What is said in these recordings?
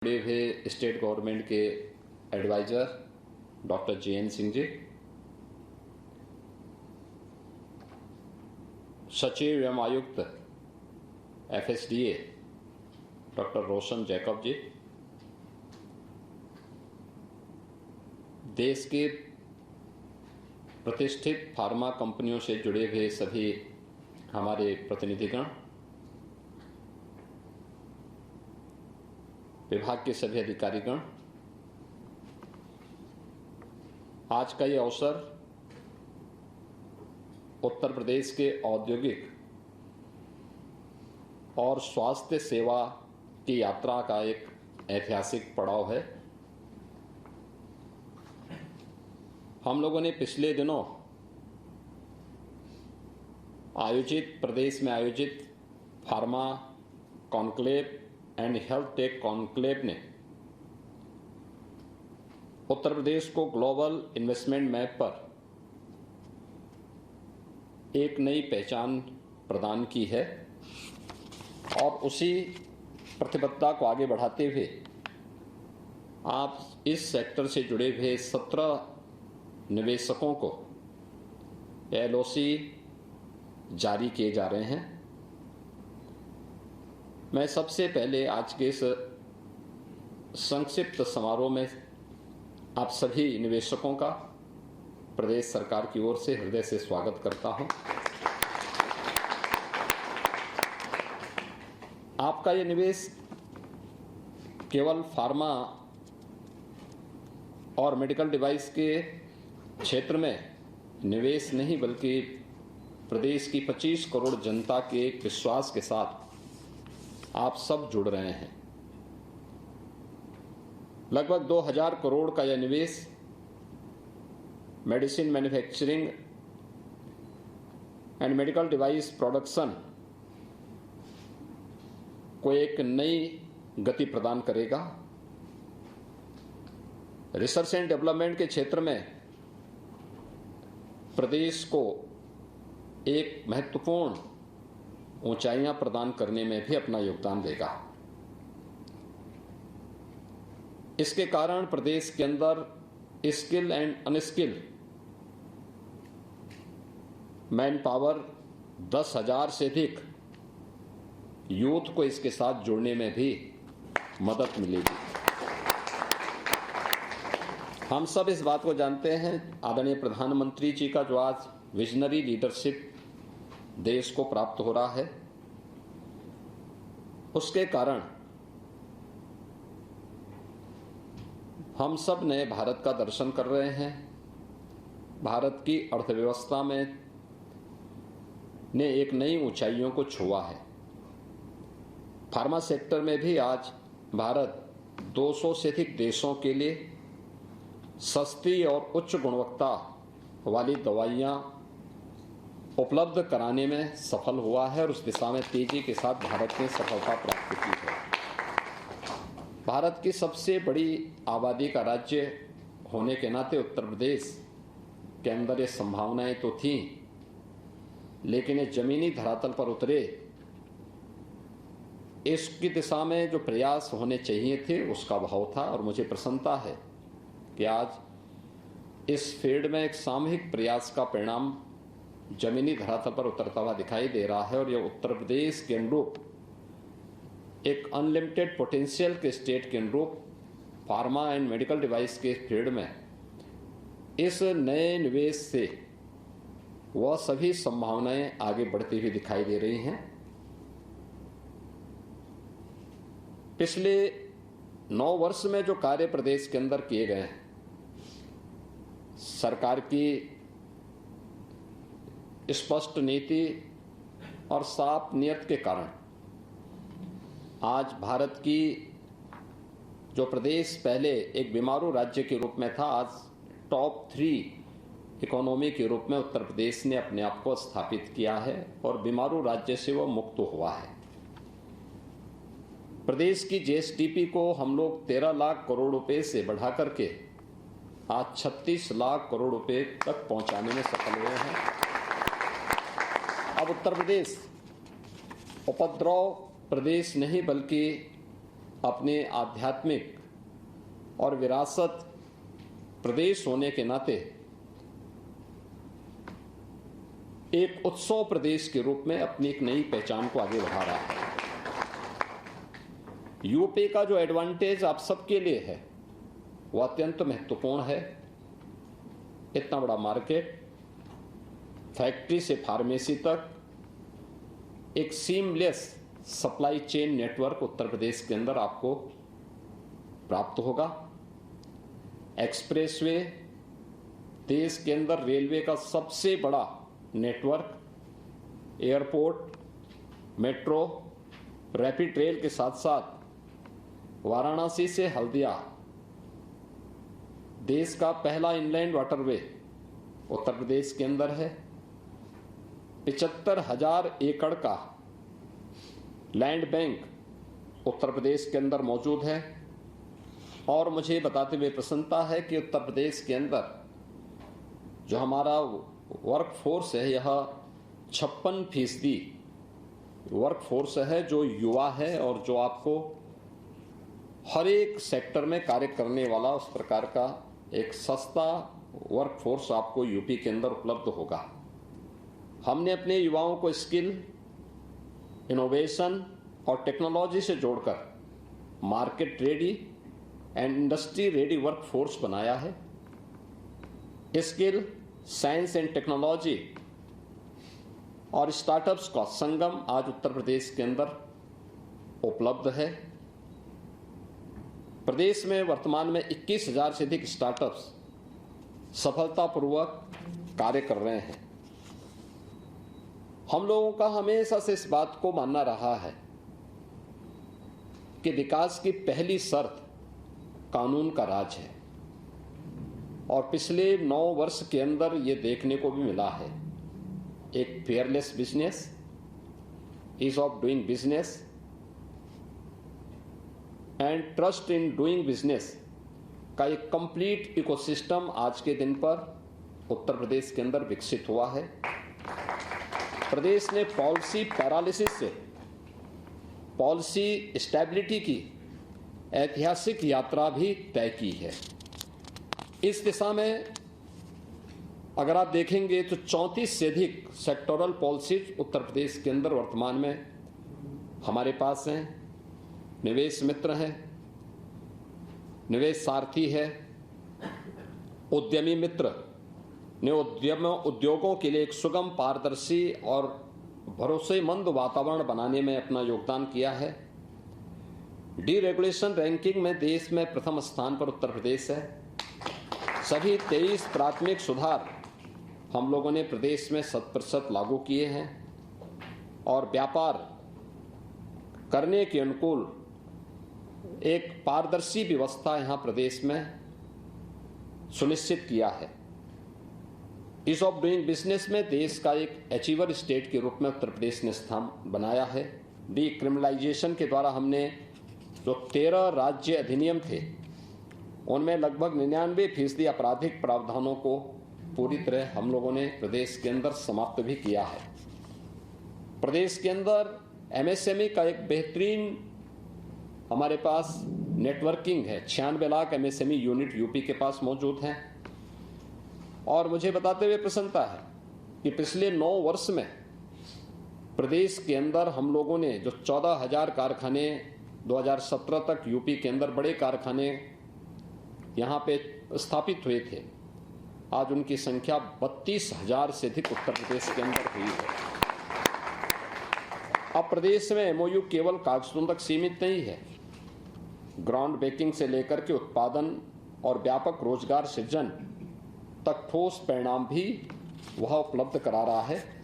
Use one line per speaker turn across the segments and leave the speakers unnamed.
जुड़े हुए state government के adviser doctor JN Singh ji, सचिव एवं आयुक्त FSDA डॉक्टर रोशन जैकब जी, देश के प्रतिष्ठित फार्मा कंपनियों से जुड़े हुए सभी हमारे प्रतिनिधिगण, विभाग के सभी अधिकारीगण, आज का ये अवसर उत्तर प्रदेश के औद्योगिक और स्वास्थ्य सेवा की यात्रा का एक ऐतिहासिक पड़ाव है। हम लोगों ने पिछले दिनों प्रदेश में आयोजित pharma conclave and health take conclave ने उत्तर प्रदेश को ग्लोबल इन्वेस्टमेंट मैप पर एक नई पहचान प्रदान की है और उसी प्रतिबद्धता को आगे बढ़ाते हुए आप इस सेक्टर से जुड़े हुए 17 निवेशकों को LOC जारी किए जा रहे हैं। मैं सबसे पहले आज के इस संक्षिप्त समारोह में आप सभी निवेशकों का प्रदेश सरकार की ओर से हृदय से स्वागत करता हूं। आपका ये निवेश केवल फार्मा और मेडिकल डिवाइस के क्षेत्र में निवेश नहीं, बल्कि प्रदेश की 25 करोड़ जनता के एक विश्वास के साथ आप सब जुड़ रहे हैं। लगभग 2000 करोड़ का यह निवेश medicine manufacturing and medical device production को एक नई गति प्रदान करेगा। रिसर्च एंड डेवलपमेंट के क्षेत्र में प्रदेश को एक महत्वपूर्ण ऊंचाइयां प्रदान करने में भी अपना योगदान देगा। इसके कारण प्रदेश के अंदर skill and unskilled man power 10,000 से अधिक यूथ को इसके साथ जोड़ने में भी मदद मिलेगी। हम सब इस बात को जानते हैं, आदरणीय प्रधानमंत्री जी का जो आज विजनरी लीडरशिप देश को प्राप्त हो रहा है, उसके कारण हम सब नए भारत का दर्शन कर रहे हैं। भारत की अर्थव्यवस्था में ने एक नई ऊंचाइयों को छुआ है। फार्मा सेक्टर में भी आज भारत 200 से अधिक देशों के लिए सस्ती और उच्च गुणवत्ता वाली दवाइयां उपलब्ध कराने में सफल हुआ है और उस दिशा में तेजी के साथ भारत ने सफलता प्राप्त की है। भारत की सबसे बड़ी आबादी का राज्य होने के नाते उत्तर प्रदेश के अंदर ये संभावनाएं तो थीं, लेकिन ये जमीनी धरातल पर उतरे इसकी दिशा में जो प्रयास होने चाहिए थे उसका अभाव था। और मुझे प्रसन्नता है कि आज इस फील्ड में एक सामूहिक प्रयास का परिणाम जमीनी धरातल पर उतरता हुआ दिखाई दे रहा है और यह उत्तर प्रदेश के अनुरूप एक अनलिमिटेड पोटेंशियल के स्टेट के अनुरूप फार्मा एंड मेडिकल डिवाइस के फील्ड में इस नए निवेश से वह सभी संभावनाएं आगे बढ़ती हुई दिखाई दे रही हैं। पिछले 9 वर्ष में जो कार्य प्रदेश के अंदर किए गए हैं, सरकार की स्पष्ट नीति और साफ नियत के कारण आज भारत की जो प्रदेश पहले एक बीमारू राज्य के रूप में था, आज टॉप 3 इकोनॉमी के रूप में उत्तर प्रदेश ने अपने आप को स्थापित किया है और बीमारू राज्य से वह मुक्त हुआ है। प्रदेश की GSDP को हम लोग 13 लाख करोड़ रुपए से बढ़ा करके आज 36 लाख करोड़ रुपए तक पहुंचाने में सफल हुए हैं। अब उत्तर प्रदेश उपद्रव प्रदेश नहीं बल्कि अपने आध्यात्मिक और विरासत प्रदेश होने के नाते एक उत्सव प्रदेश के रूप में अपनी एक नई पहचान को आगे बढ़ा रहा है। यूपी का जो एडवांटेज आप सबके लिए है वो अत्यंत महत्वपूर्ण है। इतना बड़ा मार्केट, फैक्ट्री से फार्मेसी तक एक seamless supply chain network Uttar Pradesh के अंदर आपको प्राप्त होगा। एक्सप्रेसवे, देश के अंदर रेलवे का सबसे बड़ा network, airport, metro, rapid rail के साथ साथ वाराणसी से हल्दिया देश का पहला इनलैंड वाटरवे उत्तर प्रदेश के अंदर है। 75,000 एकड़ का लैंड बैंक उत्तर प्रदेश के अंदर मौजूद है। और मुझे बताते हुए प्रसन्नता है कि उत्तर प्रदेश के अंदर जो हमारा वर्क फोर्स है, यह 56% वर्क फोर्स है जो युवा है और जो आपको हर एक सेक्टर में कार्य करने वाला उस प्रकार का एक सस्ता वर्क फोर्स आपको यूपी के अंदर उपलब्ध होगा। हमने अपने युवाओं को स्किल, इनोवेशन और टेक्नोलॉजी से जोड़कर market ready and industry ready work force बनाया है। स्किल, साइंस एंड टेक्नोलॉजी और स्टार्टअप्स का संगम आज उत्तर प्रदेश के अंदर उपलब्ध है। प्रदेश में वर्तमान में 21,000 से अधिक स्टार्टअप्स सफलतापूर्वक कार्य कर रहे हैं। हम लोगों का हमेशा से इस बात को मानना रहा है कि विकास की पहली शर्त कानून का राज है और पिछले 9 वर्ष के अंदर ये देखने को भी मिला है। एक fearless business, ease of doing business and trust in doing business का एक कंप्लीट इकोसिस्टम आज के दिन पर उत्तर प्रदेश के अंदर विकसित हुआ है। प्रदेश ने पॉलिसी पैरालिसिस से पॉलिसी स्टेबिलिटी की ऐतिहासिक यात्रा भी तय की है। इस दिशा में अगर आप देखेंगे तो 34 से अधिक सेक्टोरल पॉलिसीज उत्तर प्रदेश के अंदर वर्तमान में हमारे पास हैं। निवेश मित्र है, निवेश सारथी है, उद्यमी मित्र ने उद्योगों के लिए एक सुगम, पारदर्शी और भरोसेमंद वातावरण बनाने में अपना योगदान किया है। डीरेगुलेशन रैंकिंग में देश में प्रथम स्थान पर उत्तर प्रदेश है। सभी 23 प्राथमिक सुधार हम लोगों ने प्रदेश में 100% लागू किए हैं और व्यापार करने के अनुकूल एक पारदर्शी व्यवस्था यहां प्रदेश में सुनिश्चित किया है। ईज ऑफ डूइंग बिजनेस में देश का एक अचीवर स्टेट के रूप में उत्तर प्रदेश ने स्थान बनाया है। डीक्रिमिनलाइजेशन के द्वारा हमने जो 13 राज्य अधिनियम थे उनमें लगभग 99% आपराधिक प्रावधानों को पूरी तरह हम लोगों ने प्रदेश के अंदर समाप्त भी किया है। प्रदेश के अंदर एमएसएमई का एक बेहतरीन हमारे पास नेटवर्किंग है। 96 लाख एमएसएमई यूनिट यूपी के पास मौजूद हैं। और मुझे बताते हुए प्रसन्नता है कि पिछले 9 वर्ष में प्रदेश के अंदर हम लोगों ने जो 14,000 कारखाने 2017 तक यूपी के अंदर बड़े कारखाने यहाँ पे स्थापित हुए थे, आज उनकी संख्या 32,000 से अधिक उत्तर प्रदेश के अंदर हुई है। अब प्रदेश में एमओयू केवल कागजों तक सीमित नहीं है। ग्राउंड ब्रेकिंग से लेकर के उत्पादन और व्यापक रोजगार सृजन तक ठोस परिणाम भी वह उपलब्ध करा रहा है।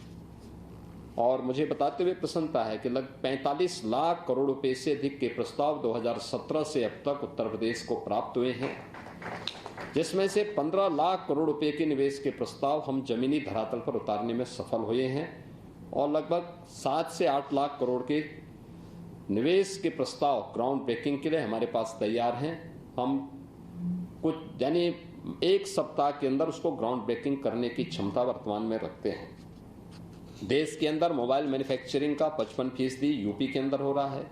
और मुझे बताते हुए प्रसन्नता है कि लगभग 45 लाख करोड़ रुपए से अधिक के प्रस्ताव 2017 से अब तक उत्तर प्रदेश को प्राप्त हुए हैं, जिसमें से 15 लाख करोड़ रुपए के निवेश के प्रस्ताव हम जमीनी धरातल पर उतारने में सफल हुए हैं और लगभग 7 से 8 लाख करोड़ के निवेश के प्रस्ताव ग्राउंड ब्रेकिंग के लिए हमारे पास तैयार हैं। हम कुछ यानी 1 सप्ताह के अंदर उसको ग्राउंड ब्रेकिंग करने की क्षमता वर्तमान में रखते हैं। देश के अंदर मोबाइल मैन्युफैक्चरिंग का 55% यूपी के अंदर हो रहा है।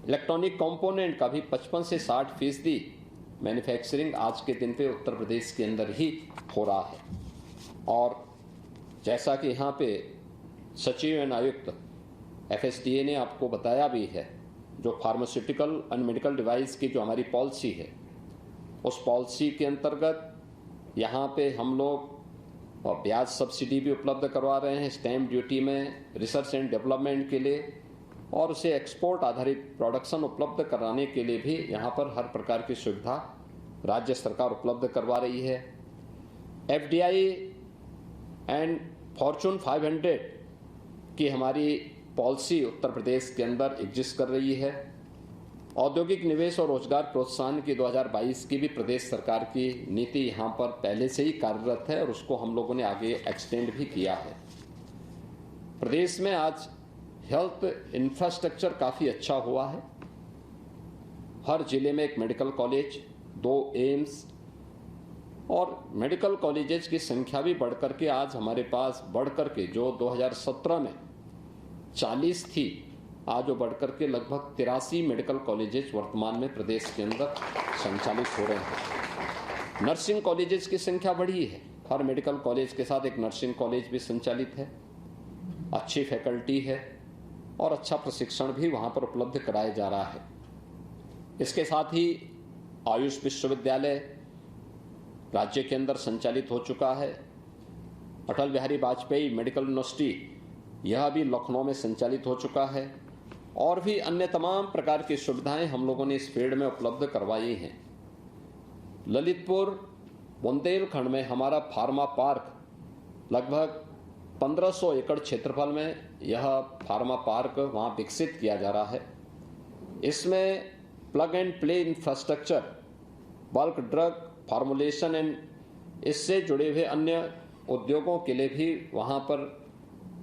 इलेक्ट्रॉनिक कंपोनेंट का भी 55 से 60% मैन्युफैक्चरिंग आज के दिन पे उत्तर प्रदेश के अंदर ही हो रहा है। और जैसा कि यहाँ पे सचिव एवं आयुक्त FSDA ने आपको बताया भी है, जो फार्मास्यूटिकल एंड मेडिकल डिवाइस की जो हमारी पॉलिसी है, उस पॉलिसी के अंतर्गत यहाँ पे हम लोग ब्याज सब्सिडी भी उपलब्ध करवा रहे हैं स्टैम्प ड्यूटी में रिसर्च एंड डेवलपमेंट के लिए, और उसे एक्सपोर्ट आधारित प्रोडक्शन उपलब्ध कराने के लिए भी यहाँ पर हर प्रकार की सुविधा राज्य सरकार उपलब्ध करवा रही है। FDI एंड फॉर्चून 500 की हमारी पॉलिसी उत्तर प्रदेश के अंदर एग्जिस्ट कर रही है। औद्योगिक निवेश और रोजगार प्रोत्साहन की 2022 की भी प्रदेश सरकार की नीति यहाँ पर पहले से ही कार्यरत है और उसको हम लोगों ने आगे एक्सटेंड भी किया है। प्रदेश में आज हेल्थ इंफ्रास्ट्रक्चर काफ़ी अच्छा हुआ है। हर जिले में एक मेडिकल कॉलेज, 2 एम्स और मेडिकल कॉलेजेस की संख्या भी बढ़कर के आज हमारे पास बढ़कर के जो 2017 में 40 थी, आज वो बढ़कर के लगभग 83 मेडिकल कॉलेजेस वर्तमान में प्रदेश के अंदर संचालित हो रहे हैं। नर्सिंग कॉलेजेस की संख्या बढ़ी है, हर मेडिकल कॉलेज के साथ एक नर्सिंग कॉलेज भी संचालित है। अच्छी फैकल्टी है और अच्छा प्रशिक्षण भी वहाँ पर उपलब्ध कराया जा रहा है। इसके साथ ही आयुष विश्वविद्यालय राज्य के अंदर संचालित हो चुका है। अटल बिहारी वाजपेयी मेडिकल यूनिवर्सिटी यह भी लखनऊ में संचालित हो चुका है, और भी अन्य तमाम प्रकार की सुविधाएं हम लोगों ने इस फील्ड में उपलब्ध करवाई हैं। ललितपुर बुंदेलखंड में हमारा फार्मा पार्क लगभग 1500 एकड़ क्षेत्रफल में यह फार्मा पार्क वहाँ विकसित किया जा रहा है। इसमें plug and play infrastructure, bulk drug formulation and इससे जुड़े हुए अन्य उद्योगों के लिए भी वहाँ पर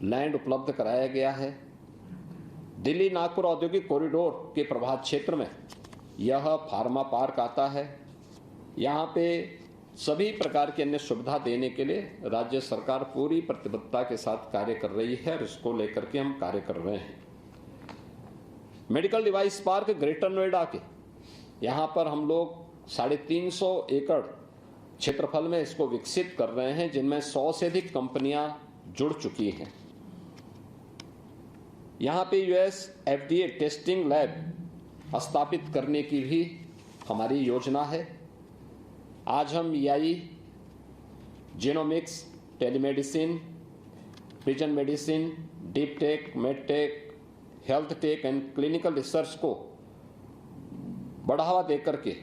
लैंड उपलब्ध कराया गया है। दिल्ली नागपुर औद्योगिक कॉरिडोर के प्रभात क्षेत्र में यह फार्मा पार्क आता है। यहाँ पे सभी प्रकार की अन्य सुविधा देने के लिए राज्य सरकार पूरी प्रतिबद्धता के साथ कार्य कर रही है और इसको लेकर के हम कार्य कर रहे हैं। Medical device park greater Noida के यहाँ पर हम लोग 350 एकड़ क्षेत्रफल में इसको विकसित कर रहे हैं, जिनमें 100 से अधिक कंपनियां जुड़ चुकी हैं। यहाँ पे US FDA टेस्टिंग लैब स्थापित करने की भी हमारी योजना है। आज हम EI, genomics, telemedicine, precision medicine, deep tech, med tech, health tech and clinical research को बढ़ावा देकर के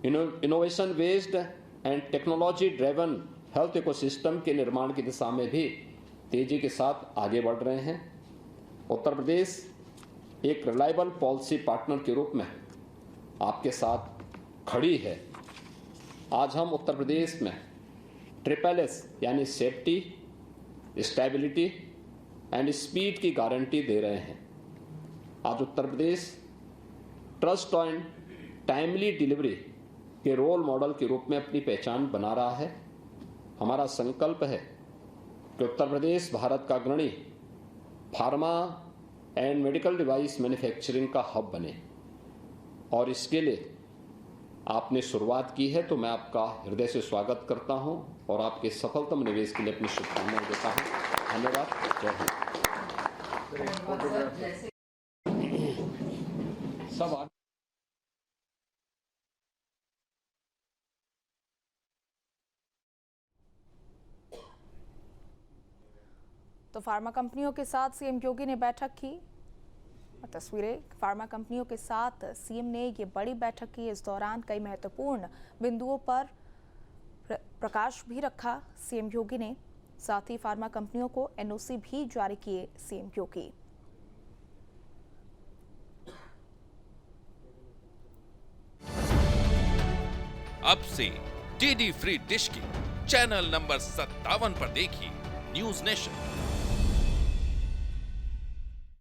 innovation based and technology driven health ecosystem के निर्माण की दिशा में भी तेजी के साथ आगे बढ़ रहे हैं। उत्तर प्रदेश एक रिलायबल पॉलिसी पार्टनर के रूप में आपके साथ खड़ी है। आज हम उत्तर प्रदेश में SSS यानी सेफ्टी, स्टेबिलिटी एंड स्पीड की गारंटी दे रहे हैं। आज Uttar Pradesh trust and timely delivery के रोल मॉडल के रूप में अपनी पहचान बना रहा है। हमारा संकल्प है कि उत्तर प्रदेश भारत का अग्रणी pharma and medical device manufacturing का हब बने, और इसके लिए आपने शुरुआत की है तो मैं आपका हृदय से स्वागत करता हूं और आपके सफलतम निवेश के लिए अपनी शुभकामनाएं देता हूं। धन्यवाद। जय हिंद। सब
तो फार्मा कंपनियों के साथ सीएम योगी ने बैठक की। तस्वीरें फार्मा कंपनियों के साथ सीएम ने ये बड़ी बैठक की। इस दौरान कई महत्वपूर्ण बिंदुओं पर प्रकाश भी रखा सीएम योगी ने। साथ ही फार्मा कंपनियों को NOC भी जारी किए सीएम योगी।
अब से DD फ्री डिश की चैनल नंबर 57 पर देखिए न्यूज नेशन।